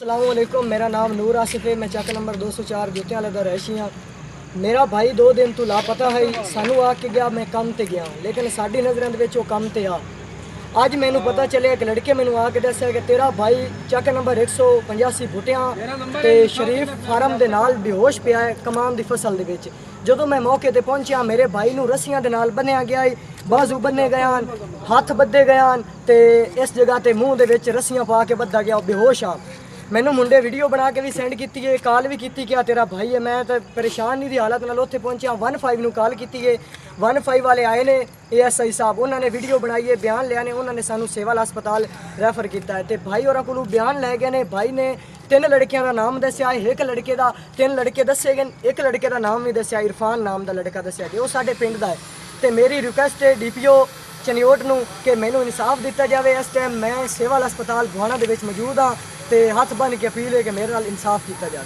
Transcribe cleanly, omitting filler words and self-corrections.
अस्सलामुअलैकुम, मेरा नाम नूर आसिफ है। मैं चक नंबर 204 जुत्तियां वाले दा रहशी हाँ। मेरा भाई 2 दिन तो लापता है। सानू आके गया मैं काम ते गया, लेकिन साडी नज़रों दे विच वो काम ते आ। अज मैनू पता चलिया एक लड़के मैनू आके दस्सिया कि तेरा भाई चक नंबर 185 बुटियां ते शरीफ फार्म दे नाल बेहोश पिया है कमान दी फसल दे विच। जदों मैं मौके ते पहुंचा, मेरे भाई नू रस्सियां दे नाल बन्निया गया, बाजू बन्ने गए, हथ बद्दे गए ते इस जगह ते मूँह दे विच रस्सियां पा के बद्दा गया, बेहोश आ। मैनू मुंडे वीडियो बना के भी सेंड की है, कॉल भी की क्या तेरा भाई है। मैं तो परेशान नहीं दी हालत नाल उत्थे पहुंचा। 15 नू कॉल की है, 15 वाले आए ने ASI साहब, उन्होंने वीडियो बनाई है, बयान लिया ने, उन्होंने सानू सिविल हस्पताल रैफर किया है। तो भाई और को बयान लै गए ने। भाई ने 3 लड़कियों का नाम दसिया, एक लड़के का 3 लड़के दसे गए, एक लड़के का नाम भी दसिया, इरफान नाम का लड़का दसिया कि वो साडे पिंड का है। तो मेरी रिक्वेस्ट है DPO चनियोट नू कि मैनू इंसाफ दिता जाए। इस टाइम मैं सिविल हस्पताल गुआना दे विच मौजूद हाँ, तो हथ बन के अपील है कि मेरे नाल इंसाफ किया जाए।